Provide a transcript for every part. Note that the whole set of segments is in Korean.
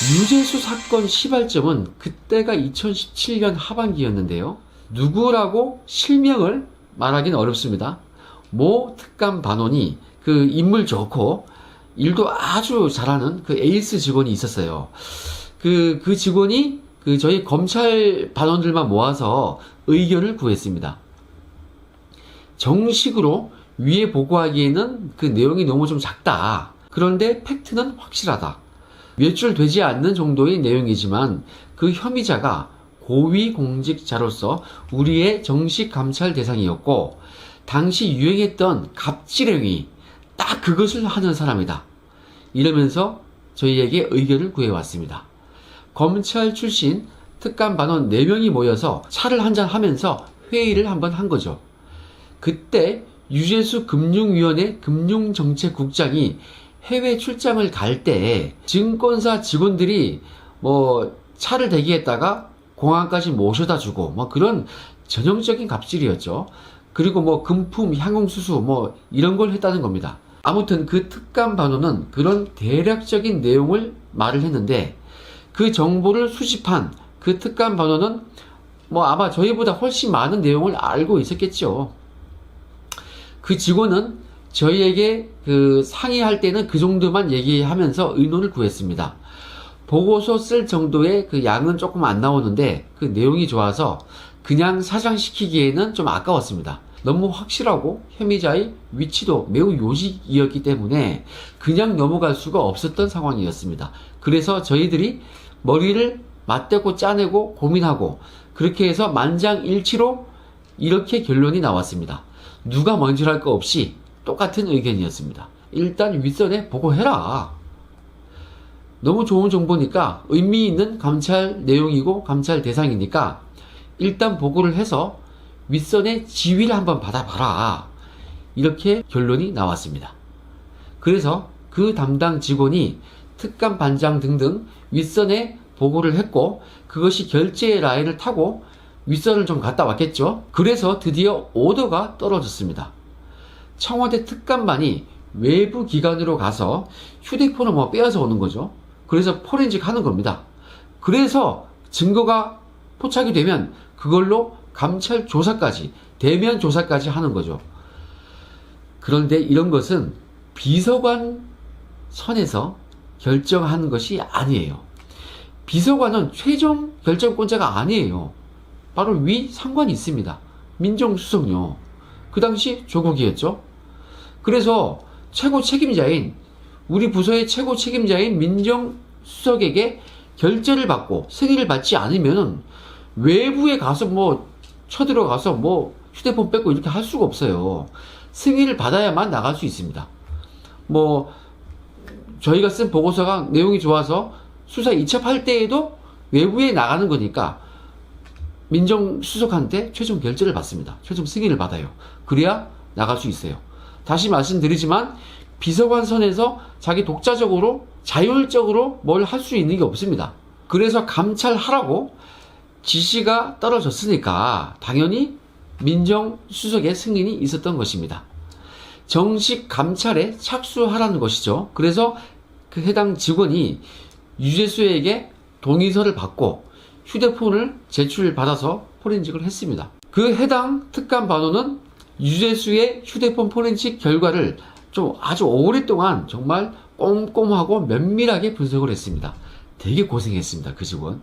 유재수 사건 시발점은 그때가 2017년 하반기였는데요. 누구라고 실명을 말하기는 어렵습니다. 모 특감 반원이 그 인물 좋고 일도 아주 잘하는 그 에이스 직원이 있었어요. 그 직원이 저희 검찰 반원들만 모아서 의견을 구했습니다. 정식으로 위에 보고하기에는 그 내용이 너무 좀 작다. 그런데 팩트는 확실하다. 외출되지 않는 정도의 내용이지만 그 혐의자가 고위공직자로서 우리의 정식 감찰 대상이었고 당시 유행했던 갑질행위 딱 그것을 하는 사람이다. 이러면서 저희에게 의견을 구해왔습니다. 검찰 출신 특감 반원 4명이 모여서 차를 한잔 하면서 회의를 한번 한 거죠. 그때 유재수 금융위원회 금융정책국장이 해외 출장을 갈 때 증권사 직원들이 뭐 차를 대기했다가 공항까지 모셔다 주고 뭐 그런 전형적인 갑질이었죠. 그리고 뭐 금품, 향응수수 뭐 이런 걸 했다는 겁니다. 아무튼 그 특감 반원은 그런 대략적인 내용을 말을 했는데 그 정보를 수집한 그 특감 반원은 뭐 아마 저희보다 훨씬 많은 내용을 알고 있었겠죠. 그 직원은 저희에게 그 상의할 때는 그 정도만 얘기하면서 의논을 구했습니다. 보고서 쓸 정도의 그 양은 조금 안 나오는데 그 내용이 좋아서 그냥 사장시키기에는 좀 아까웠습니다. 너무 확실하고 혐의자의 위치도 매우 요직이었기 때문에 그냥 넘어갈 수가 없었던 상황이었습니다. 그래서 저희들이 머리를 맞대고 짜내고 고민하고 그렇게 해서 만장일치로 이렇게 결론이 나왔습니다. 누가 먼저랄 거 없이 똑같은 의견이었습니다. 일단 윗선에 보고해라. 너무 좋은 정보니까 의미 있는 감찰 내용이고 감찰 대상이니까 일단 보고를 해서 윗선의 지휘를 한번 받아봐라. 이렇게 결론이 나왔습니다. 그래서 그 담당 직원이 특감 반장 등등 윗선에 보고를 했고 그것이 결재의 라인을 타고 윗선을 좀 갔다 왔겠죠. 그래서 드디어 오더가 떨어졌습니다. 청와대 특감반이 외부 기관으로 가서 휴대폰을 뭐 빼앗아 오는 거죠. 그래서 포렌식 하는 겁니다. 그래서 증거가 포착이 되면 그걸로 감찰 조사까지, 대면 조사까지 하는 거죠. 그런데 이런 것은 비서관 선에서 결정하는 것이 아니에요. 비서관은 최종 결정권자가 아니에요. 바로 위 상관이 있습니다. 민정수석요. 그 당시 조국이었죠. 그래서 최고 책임자인 우리 부서의 최고 책임자인 민정수석에게 결재를 받고 승인을 받지 않으면 외부에 가서 뭐 쳐들어가서 뭐 휴대폰 뺏고 이렇게 할 수가 없어요. 승인을 받아야만 나갈 수 있습니다. 뭐 저희가 쓴 보고서가 내용이 좋아서 수사 이첩할 때에도 외부에 나가는 거니까 민정수석한테 최종 결재를 받습니다. 최종 승인을 받아요. 그래야 나갈 수 있어요. 다시 말씀드리지만 비서관 선에서 자기 독자적으로 자율적으로 뭘 할 수 있는 게 없습니다. 그래서 감찰하라고 지시가 떨어졌으니까 당연히 민정수석의 승인이 있었던 것입니다. 정식 감찰에 착수하라는 것이죠. 그래서 그 해당 직원이 유재수에게 동의서를 받고 휴대폰을 제출받아서 포렌식을 했습니다. 그 해당 특감 반원은 유재수의 휴대폰 포렌식 결과를 좀 아주 오랫동안 정말 꼼꼼하고 면밀하게 분석을 했습니다. 되게 고생했습니다. 그 직원.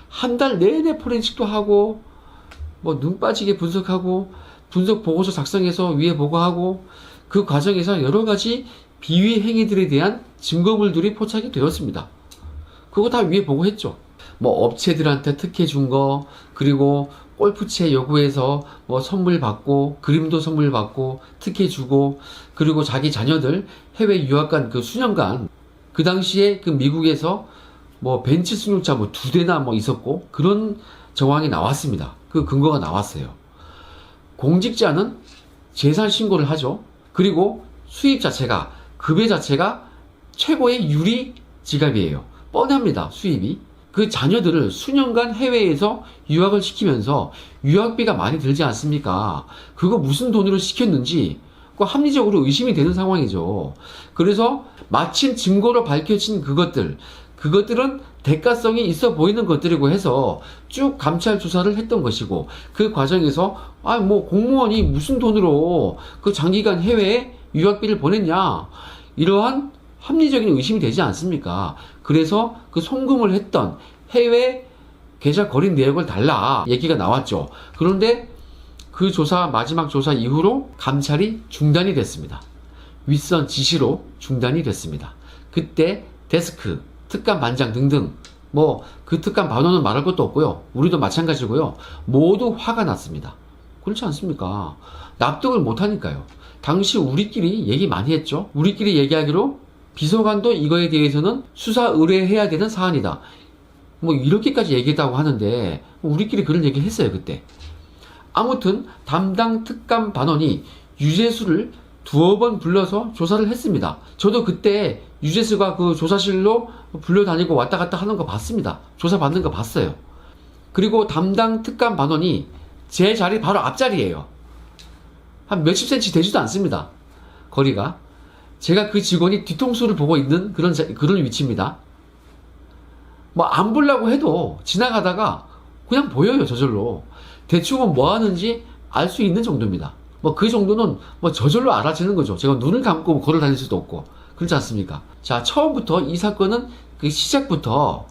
한 달 내내 포렌식도 하고 뭐 눈 빠지게 분석하고 분석 보고서 작성해서 위에 보고하고 그 과정에서 여러 가지 비위 행위들에 대한 증거물들이 포착이 되었습니다. 그거 다 위에 보고했죠. 뭐 업체들한테 특혜 준 거, 그리고 골프채 요구해서 뭐 선물 받고, 그림도 선물 받고, 특혜 주고, 그리고 자기 자녀들 해외 유학 간 그 수년간, 그 당시에 그 미국에서 뭐 벤츠 승용차 뭐 2대나 뭐 있었고, 그런 정황이 나왔습니다. 그 근거가 나왔어요. 공직자는 재산 신고를 하죠. 그리고 수입 자체가, 급여 자체가 최고의 유리 지갑이에요. 뻔합니다. 수입이. 그 자녀들을 수년간 해외에서 유학을 시키면서 유학비가 많이 들지 않습니까? 그거 무슨 돈으로 시켰는지 합리적으로 의심이 되는 상황이죠. 그래서 마침 증거로 밝혀진 그것들, 그것들은 대가성이 있어 보이는 것들이고 해서 쭉 감찰 조사를 했던 것이고, 그 과정에서 뭐 공무원이 무슨 돈으로 그 장기간 해외에 유학비를 보냈냐, 이러한 합리적인 의심이 되지 않습니까? 그래서 그 송금을 했던 해외 계좌 거래 내역을 달라 얘기가 나왔죠. 그런데 그 조사, 마지막 조사 이후로 감찰이 중단이 됐습니다. 윗선 지시로 중단이 됐습니다. 그때 데스크, 특감 반장 등등 뭐 그 특감 반원은 말할 것도 없고요. 우리도 마찬가지고요. 모두 화가 났습니다. 그렇지 않습니까? 납득을 못하니까요. 당시 우리끼리 얘기 많이 했죠. 우리끼리 얘기하기로 비서관도 이거에 대해서는 수사 의뢰해야 되는 사안이다, 뭐 이렇게까지 얘기했다고 하는데, 우리끼리 그런 얘기를 했어요 그때. 아무튼 담당 특감 반원이 유재수를 두어 번 불러서 조사를 했습니다. 저도 그때 유재수가 그 조사실로 불려다니고 왔다 갔다 하는 거 봤습니다. 조사 받는 거 봤어요. 그리고 담당 특감 반원이 제 자리 바로 앞자리예요. 한 몇십 센치 되지도 않습니다, 거리가. 제가 그 직원이 뒤통수를 보고 있는 그런 위치입니다. 뭐 안 보려고 해도 지나가다가 그냥 보여요. 저절로 대충은 뭐 하는지 알 수 있는 정도입니다. 뭐 그 정도는 뭐 저절로 알아지는 거죠. 제가 눈을 감고 걸어 다닐 수도 없고. 그렇지 않습니까? 자, 처음부터 이 사건은 그 시작부터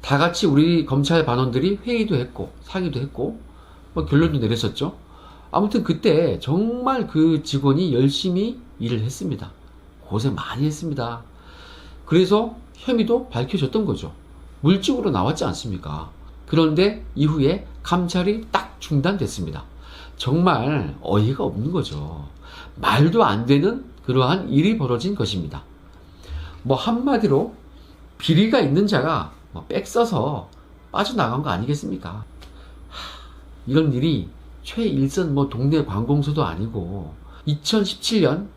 다 같이 우리 검찰 반원들이 회의도 했고 상의도 했고 뭐 결론도 내렸었죠. 아무튼 그때 정말 그 직원이 열심히 일을 했습니다. 고생 많이 했습니다. 그래서 혐의도 밝혀졌던 거죠. 물증으로 나왔지 않습니까? 그런데 이후에 감찰이 딱 중단됐습니다. 정말 어이가 없는 거죠. 말도 안 되는 그러한 일이 벌어진 것입니다. 뭐 한마디로 비리가 있는 자가 뭐 빽 써서 빠져나간 거 아니겠습니까? 이런 일이 최일선 뭐 동네 관공서도 아니고 2017년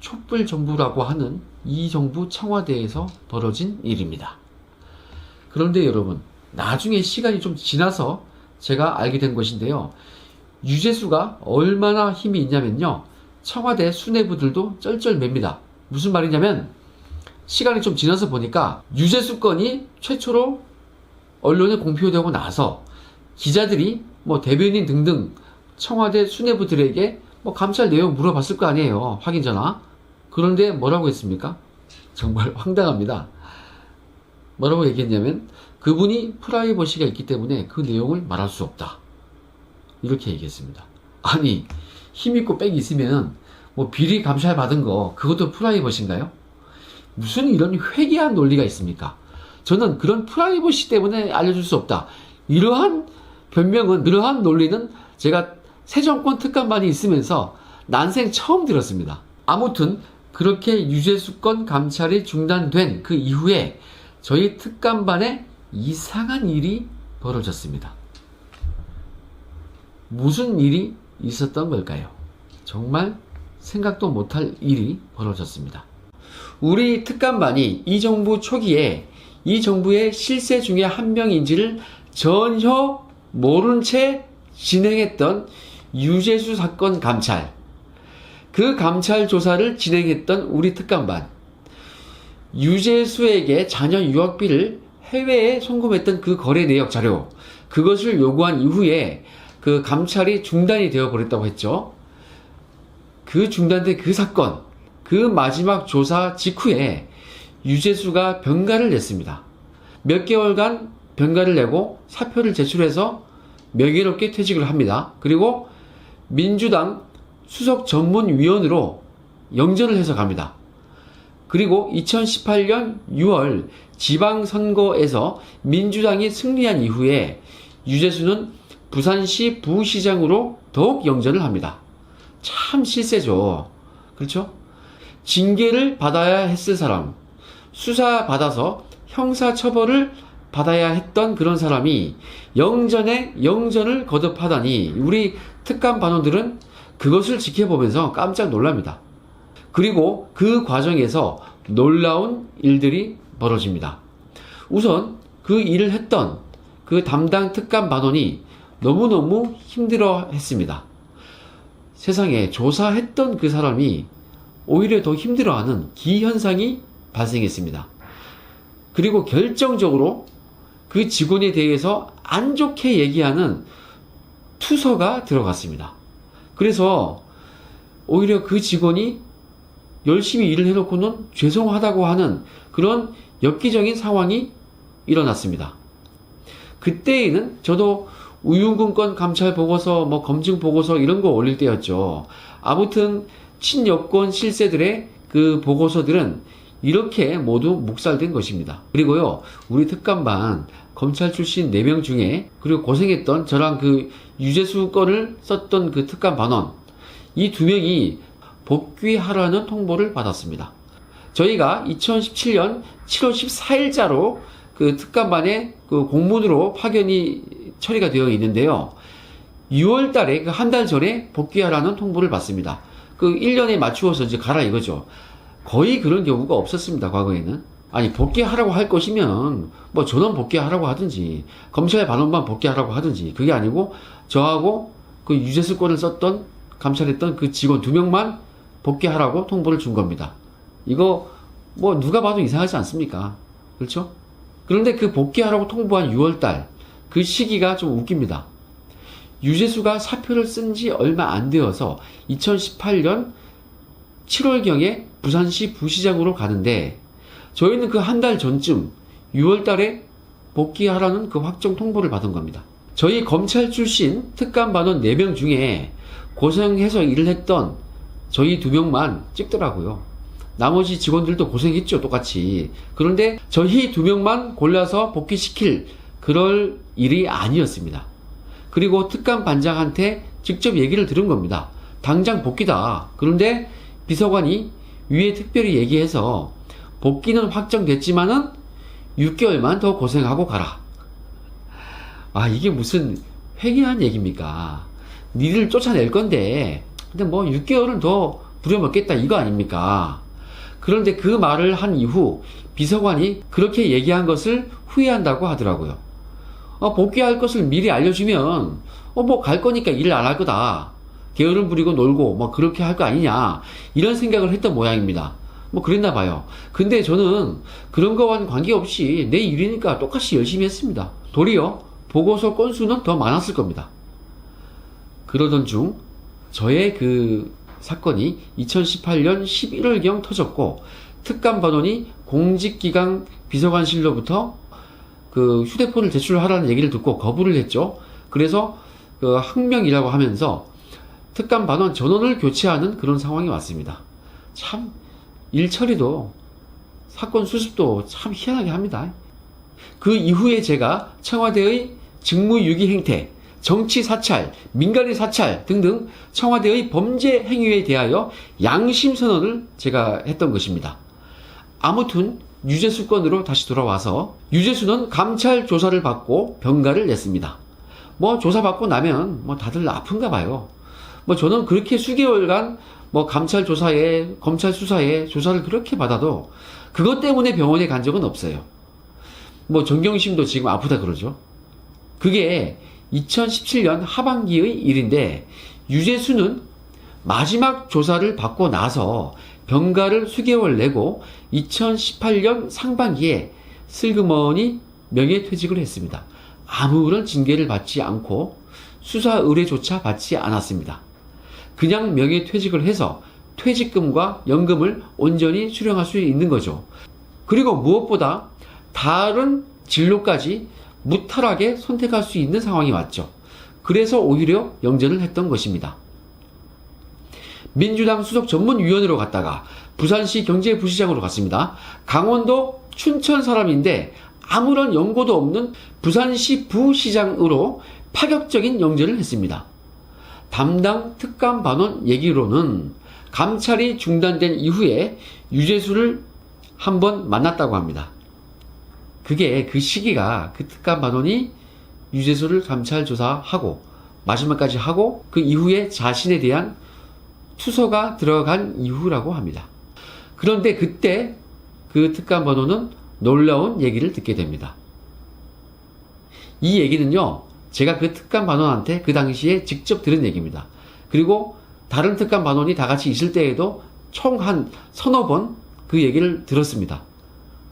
촛불 정부라고 하는 이 정부 청와대에서 벌어진 일입니다. 그런데 여러분, 나중에 시간이 좀 지나서 제가 알게 된 것인데요. 유재수가 얼마나 힘이 있냐면요. 청와대 수뇌부들도 쩔쩔맵니다. 무슨 말이냐면, 시간이 좀 지나서 보니까 유재수 건이 최초로 언론에 공표되고 나서 기자들이 뭐 대변인 등등 청와대 수뇌부들에게 뭐 감찰 내용 물어봤을 거 아니에요. 확인 전화. 그런데 뭐라고 했습니까? 정말 황당합니다. 뭐라고 얘기했냐면, 그분이 프라이버시가 있기 때문에 그 내용을 말할 수 없다, 이렇게 얘기했습니다. 아니, 힘있고 빽이 있으면 뭐 비리 감찰 받은 거 그것도 프라이버시인가요? 무슨 이런 회개한 논리가 있습니까? 저는 그런 프라이버시 때문에 알려줄 수 없다, 이러한 변명은, 이러한 논리는 제가 새 정권 특감반이 있으면서 난생 처음 들었습니다. 아무튼 그렇게 유재수 건 감찰이 중단된 그 이후에 저희 특감반에 이상한 일이 벌어졌습니다. 무슨 일이 있었던 걸까요? 정말 생각도 못할 일이 벌어졌습니다. 우리 특감반이 이 정부 초기에 이 정부의 실세 중에 한 명인지를 전혀 모른 채 진행했던 유재수 사건 감찰, 그 감찰 조사를 진행했던 우리 특감반, 유재수에게 자녀 유학비를 해외에 송금했던 그 거래 내역 자료, 그것을 요구한 이후에 그 감찰이 중단이 되어 버렸다고 했죠. 그 중단된 그 사건, 그 마지막 조사 직후에 유재수가 병가를 냈습니다. 몇 개월간 병가를 내고 사표를 제출해서 명예롭게 퇴직을 합니다. 그리고 민주당 수석 전문위원으로 영전을 해서 갑니다. 그리고 2018년 6월 지방선거에서 민주당이 승리한 이후에 유재수는 부산시 부시장으로 더욱 영전을 합니다. 참 실세죠. 그렇죠? 징계를 받아야 했을 사람, 수사받아서 형사처벌을 받아야 했던 그런 사람이 영전에 영전을 거듭하다니, 우리 특감 반원들은 그것을 지켜보면서 깜짝 놀랍니다. 그리고 그 과정에서 놀라운 일들이 벌어집니다. 우선 그 일을 했던 그 담당 특감 반원이 너무너무 힘들어 했습니다. 세상에, 조사했던 그 사람이 오히려 더 힘들어하는 기현상이 발생했습니다. 그리고 결정적으로 그 직원에 대해서 안 좋게 얘기하는 투서가 들어갔습니다. 그래서 오히려 그 직원이 열심히 일을 해놓고는 죄송하다고 하는 그런 엽기적인 상황이 일어났습니다. 그때에는 저도 우윤근 건 감찰 보고서, 검증 보고서 이런 거 올릴 때였죠. 아무튼 친여권 실세들의 그 보고서들은 이렇게 모두 묵살된 것입니다. 그리고요, 우리 특감반 검찰 출신 4명 중에, 그리고 고생했던 저랑 그 유재수 건을 썼던 그 특감반원, 이 2명이 복귀하라는 통보를 받았습니다. 저희가 2017년 7월 14일자로 그 특감반에 그 공문으로 파견이 처리가 되어 있는데요. 6월 달에 그 한 달 전에 복귀하라는 통보를 받습니다. 그 1년에 맞추어서 이제 가라 이거죠. 거의 그런 경우가 없었습니다, 과거에는. 아니, 복귀하라고 할 것이면, 전원 복귀하라고 하든지, 검찰 반원만 복귀하라고 하든지, 그게 아니고, 저하고 그 유재수 건을 썼던, 감찰했던 그 직원 2명만 복귀하라고 통보를 준 겁니다. 이거, 누가 봐도 이상하지 않습니까? 그렇죠? 그런데 그 복귀하라고 통보한 6월달, 그 시기가 좀 웃깁니다. 유재수가 사표를 쓴 지 얼마 안 되어서 2018년 7월경에 부산시 부시장으로 가는데, 저희는 그 한 달 전쯤 6월 달에 복귀하라는 그 확정 통보를 받은 겁니다. 저희 검찰 출신 특감반원 4명 중에 고생해서 일을 했던 저희 2명만 찍더라고요. 나머지 직원들도 고생했죠, 똑같이. 그런데 저희 2명만 골라서 복귀시킬 그럴 일이 아니었습니다. 그리고 특감반장한테 직접 얘기를 들은 겁니다. 당장 복귀다. 그런데 비서관이 위에 특별히 얘기해서 복귀는 확정됐지만은 6개월만 더 고생하고 가라. 아, 이게 무슨 회개한 얘기입니까? 니들 쫓아낼 건데, 근데 6개월은 더 부려먹겠다 이거 아닙니까? 그런데 그 말을 한 이후 비서관이 그렇게 얘기한 것을 후회한다고 하더라고요. 복귀할 것을 미리 알려주면, 갈 거니까 일을 안 할 거다. 게으름 부리고 놀고, 그렇게 할 거 아니냐. 이런 생각을 했던 모양입니다. 그랬나 봐요. 근데 저는 그런 거와는 관계없이 내 일이니까 똑같이 열심히 했습니다. 도리어 보고서 건수는 더 많았을 겁니다. 그러던 중 저의 그 사건이 2018년 11월경 터졌고, 특감반원이 공직기강 비서관실로부터 그 휴대폰을 제출하라는 얘기를 듣고 거부를 했죠. 그래서 그 항명이라고 하면서 특감반원 전원을 교체하는 그런 상황이 왔습니다. 참 일 처리도 사건 수습도 참 희한하게 합니다. 그 이후에 제가 청와대의 직무유기 행태, 정치 사찰, 민간인 사찰 등등 청와대의 범죄 행위에 대하여 양심 선언을 제가 했던 것입니다. 아무튼 유재수 건으로 다시 돌아와서 유재수는 감찰 조사를 받고 병가를 냈습니다. 조사받고 나면 다들 아픈가 봐요. 저는 그렇게 수개월간 감찰 조사에, 검찰 수사에 조사를 그렇게 받아도 그것 때문에 병원에 간 적은 없어요. 정경심도 지금 아프다 그러죠. 그게 2017년 하반기의 일인데, 유재수는 마지막 조사를 받고 나서 병가를 수개월 내고 2018년 상반기에 슬그머니 명예퇴직을 했습니다. 아무런 징계를 받지 않고 수사 의뢰조차 받지 않았습니다. 그냥 명예퇴직을 해서 퇴직금과 연금을 온전히 수령할 수 있는 거죠. 그리고 무엇보다 다른 진로까지 무탈하게 선택할 수 있는 상황이 왔죠. 그래서 오히려 영전을 했던 것입니다. 민주당 수석 전문위원으로 갔다가 부산시 경제부시장으로 갔습니다. 강원도 춘천 사람인데 아무런 연고도 없는 부산시 부시장으로 파격적인 영전을 했습니다. 담당 특감반원 얘기로는 감찰이 중단된 이후에 유재수를 한번 만났다고 합니다. 그게 그 시기가 그 특감반원이 유재수를 감찰 조사하고 마지막까지 하고 그 이후에 자신에 대한 투서가 들어간 이후라고 합니다. 그런데 그때 그 특감반원은 놀라운 얘기를 듣게 됩니다. 이 얘기는요, 제가 그 특감반원한테 그 당시에 직접 들은 얘기입니다. 그리고 다른 특감반원이 다 같이 있을 때에도 총 한 서너 번 그 얘기를 들었습니다.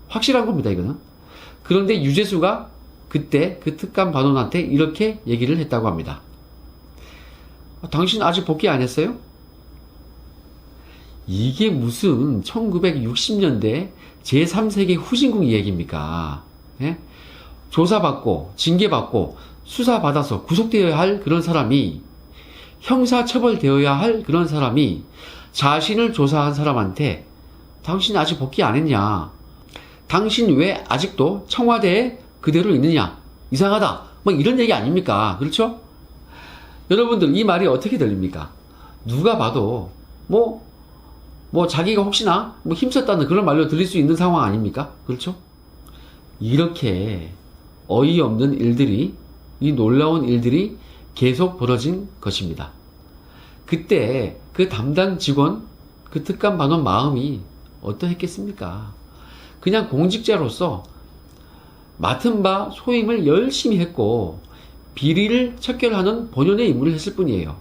확실한 겁니다, 이거는. 그런데 유재수가 그때 그 특감 반원한테 이렇게 얘기를 했다고 합니다. 당신 아직 복귀 안 했어요? 이게 무슨 1960년대 제3세계 후진국 이야기입니까? 예? 조사받고 징계받고 수사받아서 구속되어야 할 그런 사람이, 형사처벌되어야 할 그런 사람이 자신을 조사한 사람한테 당신 아직 복귀 안 했냐? 당신 왜 아직도 청와대에 그대로 있느냐? 이상하다. 뭐 이런 얘기 아닙니까? 그렇죠? 여러분들 이 말이 어떻게 들립니까? 누가 봐도 뭐 자기가 혹시나 힘썼다는 그런 말로 들릴 수 있는 상황 아닙니까? 그렇죠? 이렇게 어이없는 일들이, 이 놀라운 일들이 계속 벌어진 것입니다. 그때 그 담당 직원, 그 특감 반원 마음이 어떠했겠습니까? 그냥 공직자로서 맡은 바 소임을 열심히 했고 비리를 척결하는 본연의 임무를 했을 뿐이에요.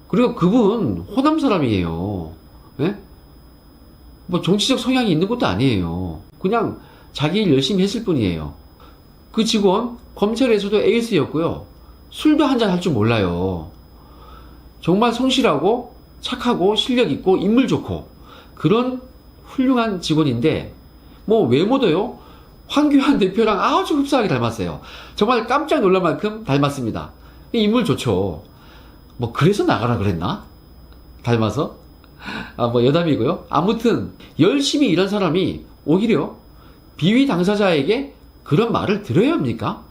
그리고 그분 호남 사람이에요. 예? 뭐 정치적 성향이 있는 것도 아니에요. 그냥 자기 일 열심히 했을 뿐이에요. 그 직원 검찰에서도 에이스였고요. 술도 한잔 할 줄 몰라요. 정말 성실하고 착하고 실력 있고 인물 좋고 그런 훌륭한 직원인데 뭐 외모도요, 황교안 대표랑 아주 흡사하게 닮았어요. 정말 깜짝 놀랄 만큼 닮았습니다. 인물 좋죠. 뭐 그래서 나가라 그랬나? 닮아서? 뭐 여담이고요. 아무튼 열심히 일한 사람이 오히려 비위 당사자에게 그런 말을 들어야 합니까?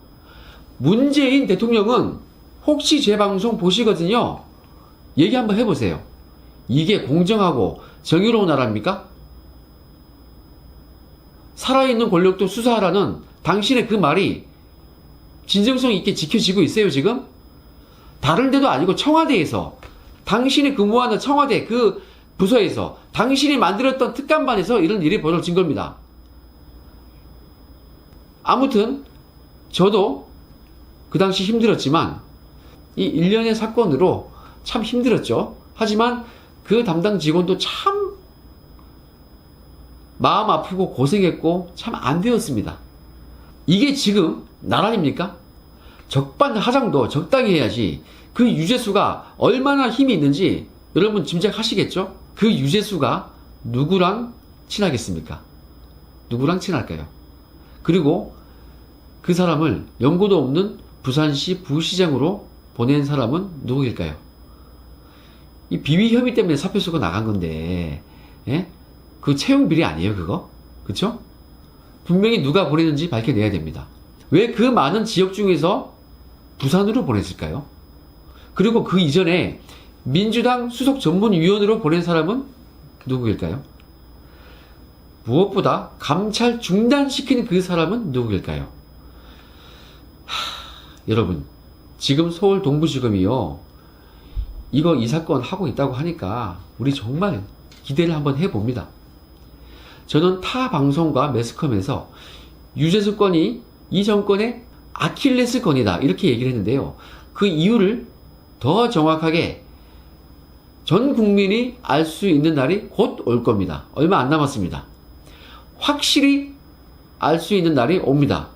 문재인 대통령은 혹시 제 방송 보시거든요. 얘기 한번 해보세요. 이게 공정하고 정의로운 나라입니까? 살아있는 권력도 수사하라는 당신의 그 말이 진정성 있게 지켜지고 있어요, 지금? 다른 데도 아니고 청와대에서, 당신이 근무하는 청와대 그 부서에서, 당신이 만들었던 특감반에서 이런 일이 벌어진 겁니다. 아무튼 저도 그 당시 힘들었지만 이 일련의 사건으로 참 힘들었죠. 하지만 그 담당 직원도 참 마음 아프고 고생했고 참 안 되었습니다. 이게 지금 나라입니까? 적반하장도 적당히 해야지. 그 유재수가 얼마나 힘이 있는지 여러분 짐작하시겠죠? 그 유재수가 누구랑 친하겠습니까? 누구랑 친할까요? 그리고 그 사람을 연고도 없는 부산시 부시장으로 보낸 사람은 누구일까요? 이 비위 혐의 때문에 사표 쓰고 나간 건데, 예? 그 채용 비리 아니에요, 그거? 그쵸? 분명히 누가 보냈는지 밝혀내야 됩니다. 왜 그 많은 지역 중에서 부산으로 보냈을까요? 그리고 그 이전에 민주당 수석 전문위원으로 보낸 사람은 누구일까요? 무엇보다 감찰 중단시킨 그 사람은 누구일까요? 여러분, 지금 서울 동부지검이요, 이 사건 하고 있다고 하니까 우리 정말 기대를 한번 해봅니다. 저는 타 방송과 매스컴에서 유재수 건이 이 정권의 아킬레스 건이다 이렇게 얘기를 했는데요. 그 이유를 더 정확하게 전 국민이 알 수 있는 날이 곧 올 겁니다. 얼마 안 남았습니다. 확실히 알 수 있는 날이 옵니다.